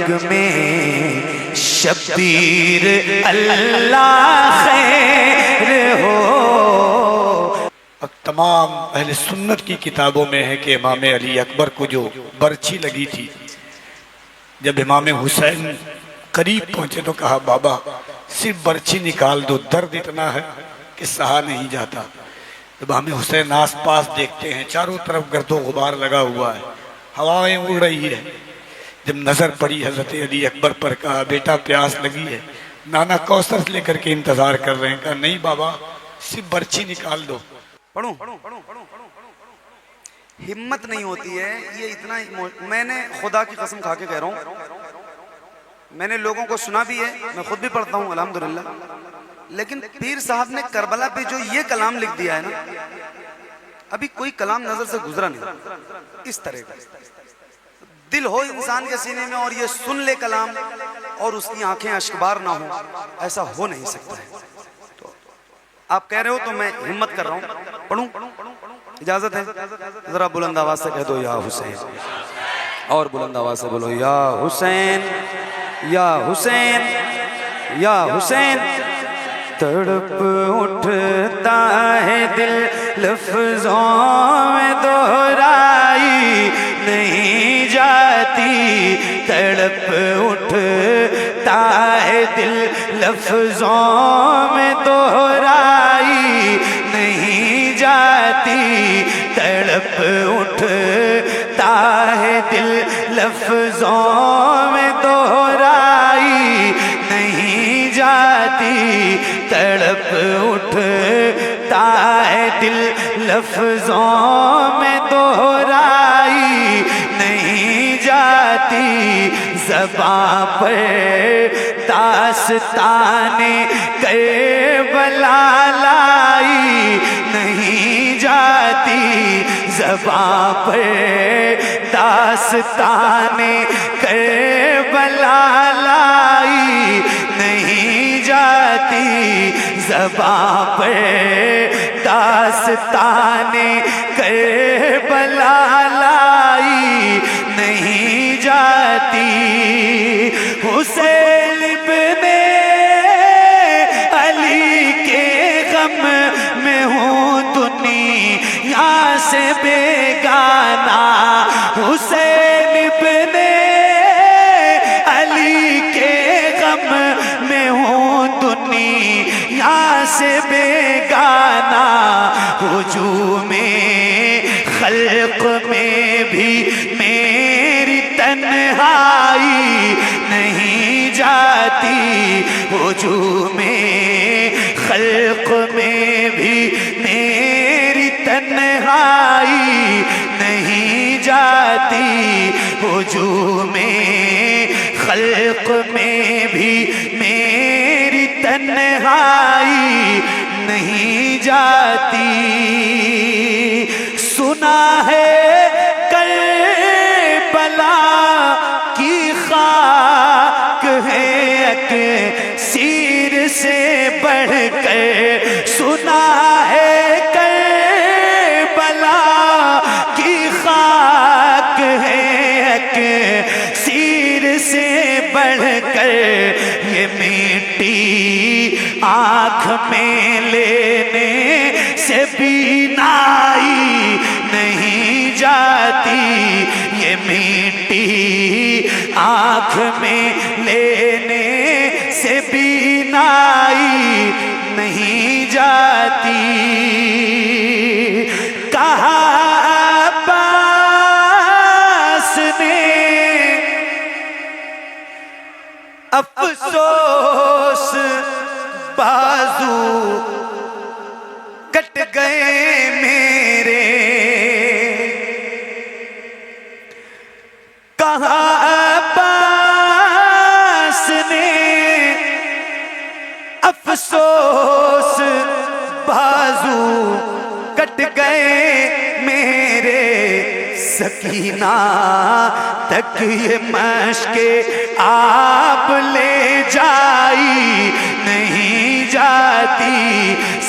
جگ میں شبیر اللہ خیر ہو۔ اب تمام اہل سنت کی کتابوں میں ہے کہ امام علی اکبر کو جو برچھی لگی تھی، جب امام حسین قریب پہنچے تو کہا بابا صرف برچھی نکال دو، درد اتنا ہے کہ سہا نہیں جاتا۔ جب امام حسین آس پاس دیکھتے ہیں چاروں طرف گرد و غبار لگا ہوا ہے، ہوائیں اڑ رہی ہے، جب نظر پڑی حضرت علی اکبر پر کہا بیٹا پیاس لگی ہے، نانا کوثر لے کر کے انتظار کر رہے ہیں، کہا نہیں بابا صرف برچھی نکال دو۔ پڑھوں؟ ہمت نہیں ہوتی ہے یہ اتنا، میں نے خدا کی قسم کھا کے کہہ رہا ہوں، میں نے لوگوں کو سنا بھی ہے، میں خود بھی پڑھتا ہوں الحمدللہ، لیکن پیر صاحب نے کربلا پہ جو یہ کلام لکھ دیا ہے نا، ابھی کوئی کلام نظر سے گزرا نہیں اس طرح کا۔ دل ہو انسان کے سینے میں اور یہ سن لے کلام اور اس کی آنکھیں اشکبار نہ ہوں، ایسا ہو نہیں سکتا ہے۔ تو آپ کہہ رہے ہو تو میں ہمت کر رہا ہوں، پڑھوں؟ اجازت ہے؟ ذرا بلند آواز سے کہہ دو یا حسین، اور بلند آواز سے بولو یا حسین یا حسین یا حسین۔ تڑپ اٹھتا ہے دل لفظوں میں دہرائی نہیں جاتی، تڑپ اٹھتا ہے دل لفظوں میں دہرائی نہیں جاتی، تڑپ اٹھتا ہے دل لفظوں میں دہرائی نہیں جاتی، تڑپ اٹھتا ہے دل لفظوں میں دہرائی نہیں جاتی، زباں پر داستان کربلا لائی نہیں جاتی، زباں پر داستان کربلا لائی نہیں جاتی، زباں پر داستان کربلا لائی نہیں جاتی۔ حسین ابن علی کے غم میں ہوں دنیا سے بیگانہ، حسین ابن علی کے غم میں ہوں دنیا سے بیگانہ، ہجوم خلق میں بھی میری تنہائی نہیں جاتی، ہجوم خلق میں بھی میری تنہائی نہیں جاتی، ہجوم خلق میں بھی میری تنہائی نہیں جاتی۔ سنا ہے کربلا کی خاک ہے اکسیر سے بڑھ کر، سنا ہے کربلا کی خاک ہے اکسیر سے بڑھ کر، یہ مٹی آنکھ میں لینے سے بینائی نہیں جاتی، یہ مٹی آنکھ میں لینے سے بینائی نہیں جاتی۔ کہا عباس نے افسوس بازو کٹ گئے میرے، کہا عباس نے افسوس بازو کٹ گئے میرے، سکینہ تک یہ مشک آپ لے جائی نہیں جاتی،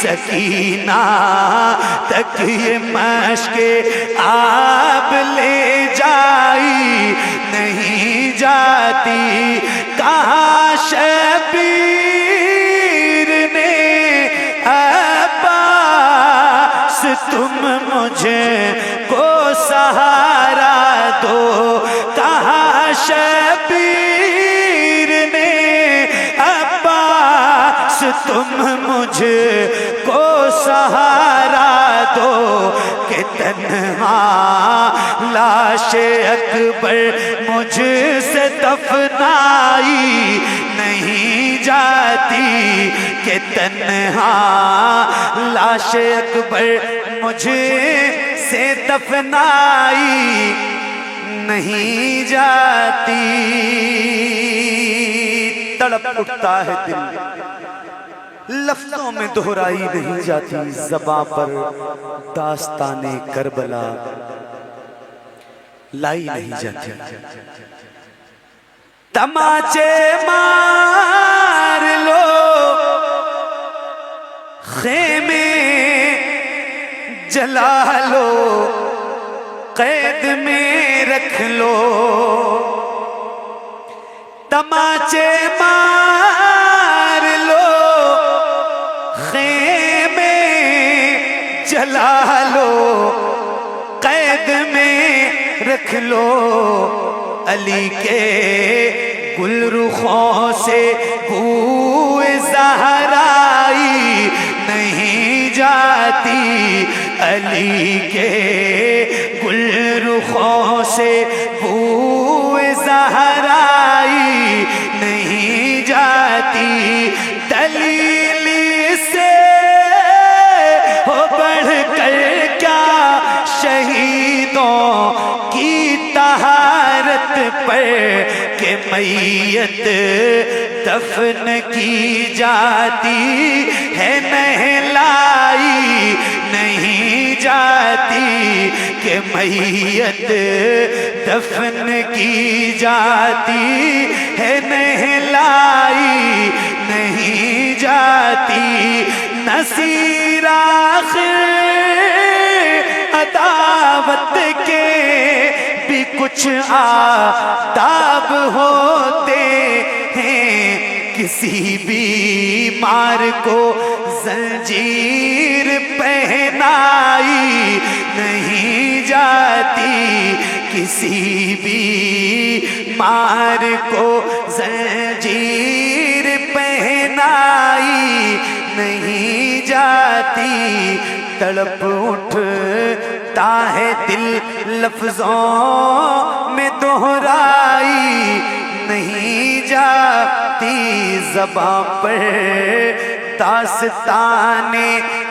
سکینہ تک یہ مشک آپ لے جائی نہیں جاتی کہاں شبیر نے عباس تم مجھے کو سہارا دو کہاں شبیر نے عباس تم مجھے کو سہارا دو کہ تنہا لاش اکبر مجھ سے دفنائی نہیں جاتی کہ تنہا لاش اکبر مجھ سے دفنائی نہیں جاتی تڑپ اٹھتا ہے دل لفظوں میں دہرائی نہیں جاتی زباں پر داستان کربلا لائی نہیں جاتی تماچے مار لو خیمے جلا لو قید میں رکھ لو تماچے مار لو خیمے جلا لو قید میں رکھ لو علی کے گل رخوں سے بوئے زہرائی نہیں جاتی علی کے گل رخوں سے بوئے زہرائی نہیں جاتی دلیل سے ہو بڑھ کر کیا شہیدوں کی طہارت پر کہ میت دفن کی جاتی ہے نہلائی نہیں جاتی کہ میت دفن کی جاتی ہے نہلائی نہیں جاتی نصیر آخر عداوت کے بھی کچھ آداب ہوتے ہیں کسی بیمار کو زنجیر پہنائی نہیں جاتی کسی بیمار کو زنجیر پہنائی نہیں جاتی تڑپ اٹھتا ہے دل لفظوں میں دہرائی نہیں جاتی زباں پر داستان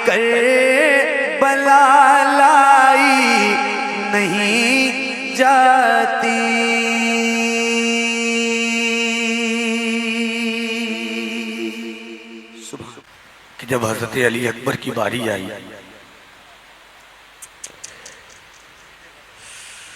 کربلا لائی نہیں جاتی کہ جب حضرت علی اکبر کی باری آئی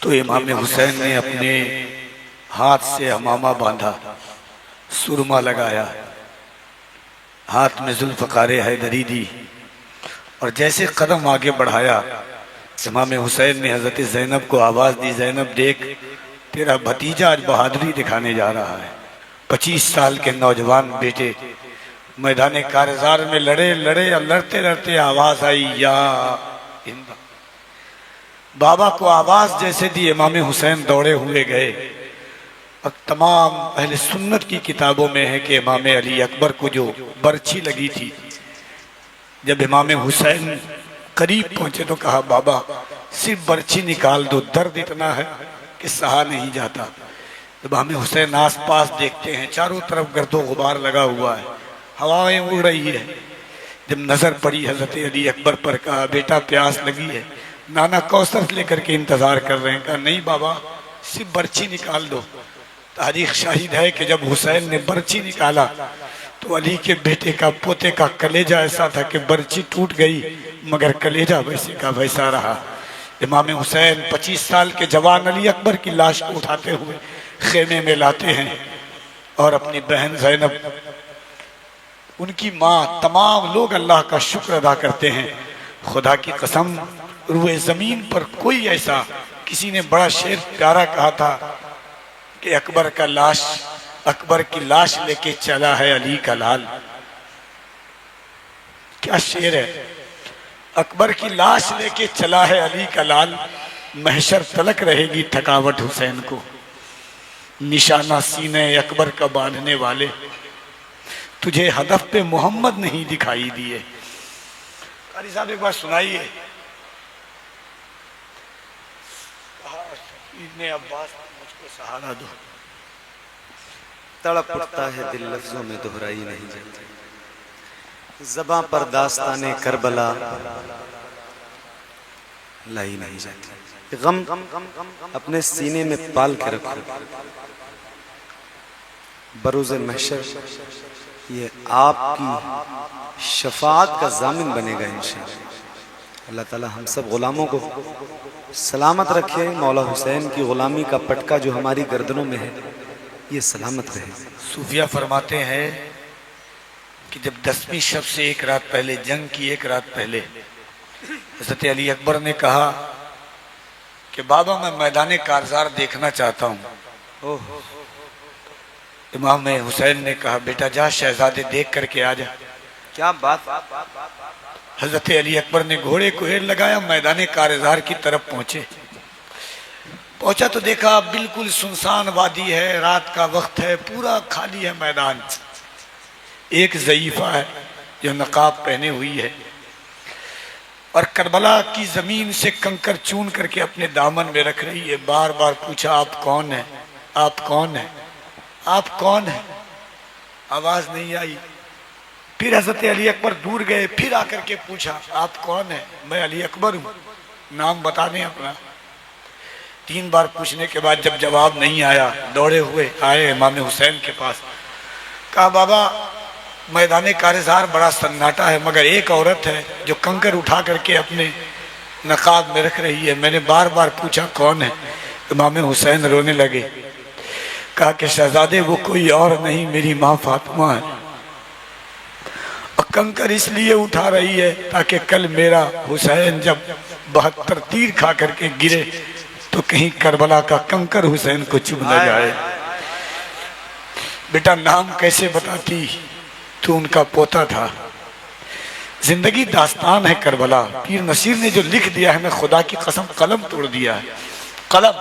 تو امام حسین نے اپنے ہاتھ سے امامہ باندھا سرما لگایا ہاتھ میں ذوالفقار حیدری دی اور جیسے قدم آگے بڑھایا امام حسین نے حضرت زینب کو آواز دی زینب دیکھ تیرا بھتیجا آج بہادری دکھانے جا رہا ہے 25 سال کے نوجوان بیٹے میدان کارزار میں لڑے اور لڑتے لڑتے آواز آئی یا ہند بابا کو آواز جیسے دی امام حسین دوڑے ہوئے گئے اور تمام اہل سنت کی کتابوں میں ہے کہ امام علی اکبر کو جو برچھی لگی تھی جب امام حسین قریب پہنچے تو کہا بابا صرف برچھی نکال دو درد اتنا ہے کہ سہا نہیں جاتا جب امام حسین آس پاس دیکھتے ہیں چاروں طرف گرد و غبار لگا ہوا ہے ہوائیں اڑ رہی ہے جب نظر پڑی حضرت علی اکبر پر کہا بیٹا پیاس لگی ہے نانا کوثر لے کر کے انتظار کر رہے ہیں کہا نہیں بابا صرف برچھی نکال دو تاریخ شاہد ہے کہ جب حسین نے برچھی نکالا تو علی کے بیٹے کا پوتے کا کلیجہ ایسا تھا کہ برچھی ٹوٹ گئی مگر کلیجہ ویسے کا ویسا رہا امام حسین 25 سال کے جوان علی اکبر کی لاش کو اٹھاتے ہوئے خیمے میں لاتے ہیں اور اپنی بہن زینب ان کی ماں تمام لوگ اللہ کا شکر ادا کرتے ہیں خدا کی قسم روئے زمین پر کوئی ایسا کسی نے بڑا شعر پیارا کہا تھا کہ کہ اکبر کی لاش لے کے چلا ہے علی کا لال. کیا شعر ہے. اکبر کی لاش لے کے چلا ہے علی کا لال, محشر تلک رہے گی تھکاوٹ حسین کو, نشانہ سینے اکبر کا باندھنے والے, تجھے ہدف پہ محمد نہیں دکھائی دیے. قاری صاحب ایک بار سنائیے. ابن عباس مجھ کو سہارا دو. تڑپ اٹھتا ہے دل لفظوں میں دہرائی نہیں جاتی, زباں پر داستان کربلا لائی نہیں جاتی. غم اپنے سینے میں پال کے رکھو, بروز محشر یہ آپ کی شفاعت کا ضامن بنے گا انشاءاللہ. اللہ تعالی ہم سب غلاموں کو سلامت رکھے. مولا حسین کی غلامی کا پٹکا جو ہماری گردنوں میں ہے یہ سلامت رہے. صوفیہ فرماتے ہیں کہ جب 10ویں شب سے ایک رات پہلے, جنگ کی ایک رات پہلے, حضرت علی اکبر نے کہا کہ بابا میں میدان کارزار دیکھنا چاہتا ہوں. امام حسین نے کہا بیٹا جا شہزادے دیکھ کر کے آ جا. کیا بات. حضرت علی اکبر نے گھوڑے کو ہیر لگایا, میدان کارزار کی طرف پہنچا تو دیکھا بالکل سنسان وادی ہے, رات کا وقت ہے, پورا خالی ہے میدان. ایک ضعیفہ ہے جو نقاب پہنے ہوئی ہے اور کربلا کی زمین سے کنکر چون کر کے اپنے دامن میں رکھ رہی ہے. بار بار پوچھا آپ کون ہیں, آپ کون ہیں, آپ کون ہیں. آواز نہیں آئی. پھر حضرت علی اکبر دور گئے, پھر آ کر کے پوچھا آپ کون ہیں. میں علی اکبر ہوں, نام بتا دیں اپنا. 3 بار پوچھنے کے بعد جب جواب نہیں آیا, دوڑے ہوئے آئے امام حسین کے پاس. کہا بابا میدان کارزار بڑا سناٹا ہے, مگر ایک عورت ہے جو کنکر اٹھا کر کے اپنے نقاب میں رکھ رہی ہے. میں نے بار بار پوچھا کون ہے. امام حسین رونے لگے. کہا کہ شہزادے وہ کوئی اور نہیں, میری ماں فاطمہ ہے. اور کنکر اس لیے اٹھا رہی ہے تاکہ کل میرا حسین جب 72 تیر کھا کر کے گرے تو کہیں کربلا کا کنکر حسین کو چبھ نہ جائے. بیٹا نام کیسے بتاتی, تو ان کا پوتا تھا. زندگی داستان ہے کربلا. پیر نصیر نے جو لکھ دیا ہے, میں خدا کی قسم قلم توڑ دیا ہے, قلم.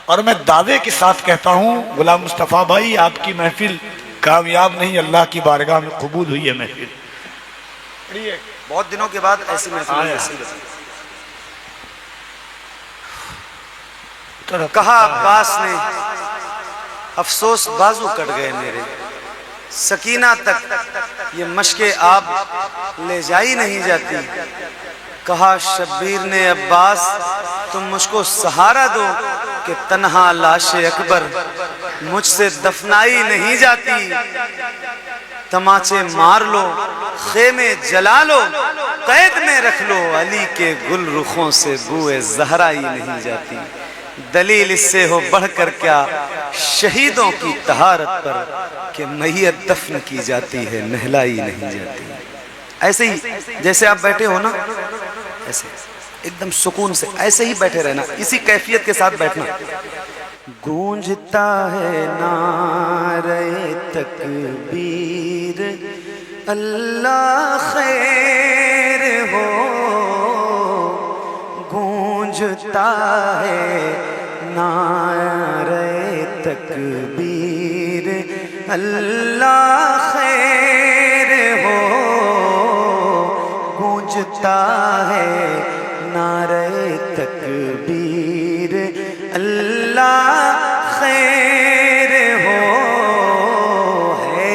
اور میں دعوے کے ساتھ کہتا ہوں غلام مصطفیٰ بھائی آپ کی محفل کامیاب نہیں, اللہ کی بارگاہ میں قبول ہوئی ہے محفل. بہت دنوں کے بعد ایسی محفل. کہا عباس نے افسوس بازو کٹ گئے میرے, سکینہ تک یہ مشق آب لے جائی نہیں جاتی. کہا شبیر نے عباس تم مجھ کو سہارا دو کہ تنہا لاش اکبر مجھ سے دفنائی نہیں جاتی. تماچے مار لو, خیمے جلا لو, قید میں رکھ لو, علی کے گل رخوں سے بوئے زہرائی نہیں جاتی. دلیل اس سے ہو بڑھ کر کیا شہیدوں کی طہارت پر کہ میت دفن کی جاتی ہے نہلائی نہیں جاتی. ایسے ہی جیسے آپ بیٹھے ہو نا, ایسے ایک دم سکون سے ایسے ہی بیٹھے رہنا, اسی کیفیت کے ساتھ بیٹھنا. گونجتا ہے نعرہ تکبیر اللہ خیر ہو, گونجتا ہے نعرہ تکبیر اللہ خیر ہو, گونجتا ہے نعرہ تکبیر اللہ خیر ہو. ہے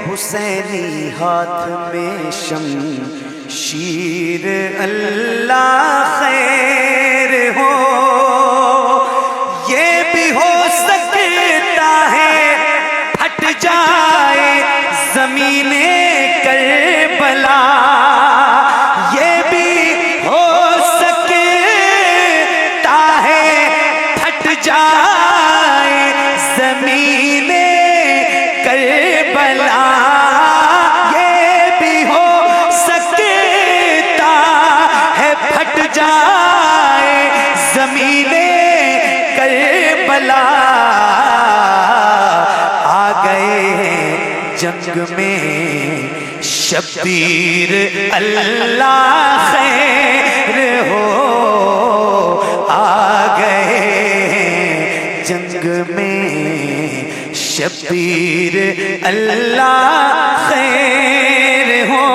حسینی ہاتھ میں شمشیر اللہ خیر ہو. یہ بھی ہو سکتا ہے پھٹ جائے زمین کربلا, یہ بھی ہو سکتا ہے پھٹ جائے زمین کربلا, یہ بھی ہو سکتا ہے پھٹ جائے جنگ میں شبیر اللہ خیر ہو آ گئے جنگ میں شبیر اللہ خیر ہو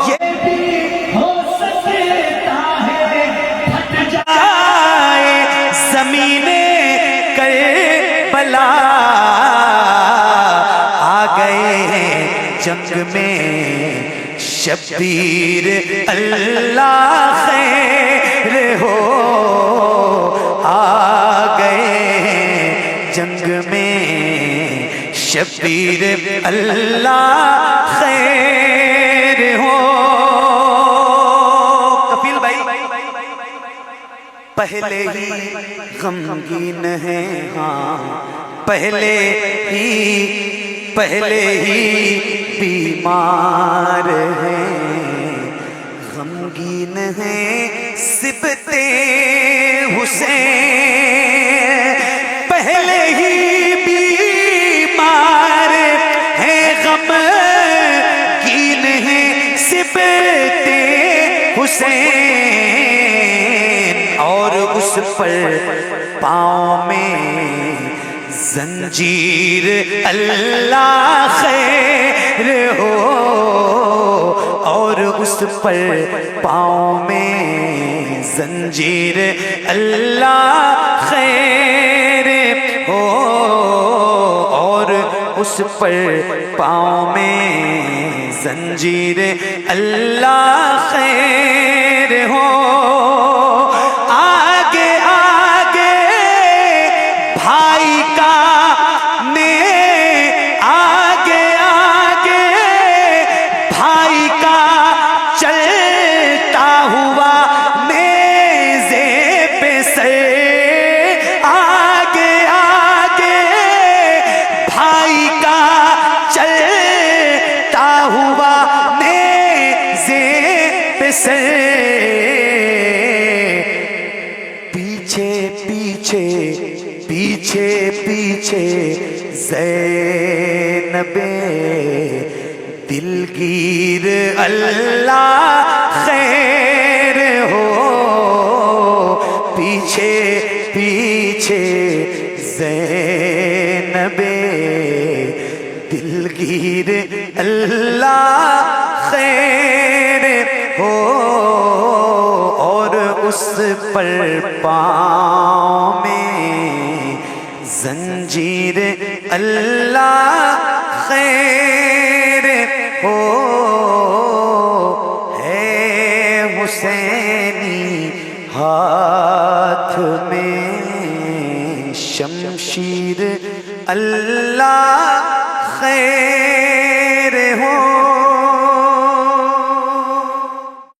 یہ بھی ہو سکتا ہے پھٹ جائے زمین کربلا آ گئے جنگ میں شبیر اللہ خیر ہو آ گئے جنگ میں شبیر اللہ خیر ہو کفیل بھائی پہلے ہی غمگین ہیں ہاں پہلے ہی بیمار ہیں غمگین ہیں سبتے حسین پہلے ہی بیمار ہیں غمگین ہیں سبتے حسین اور اس پر پاؤں میں زنجیر اللہ خیر ہو اور اس پر پاؤں میں زنجیر اللہ خیر ہو اور اس پر پاؤں میں زنجیر اللہ خیر ہو آگے آگے بھائی کا آگے آگے بھائی کا چلتا ہوا نیزے پہ سر آگے آگے بھائی کا چلتا ہوا نیزے پہ سر پیچھے پیچھے پیچھے پیچھے زینب دلگیر اللہ خیر ہو پیچھے پیچھے زینب دلگیر اللہ خیر ہو اور اس پر پاؤں میں زنجیر اللہ خیر ہو ہے حسینی ہاتھ میں شمشیر اللہ خیر ہو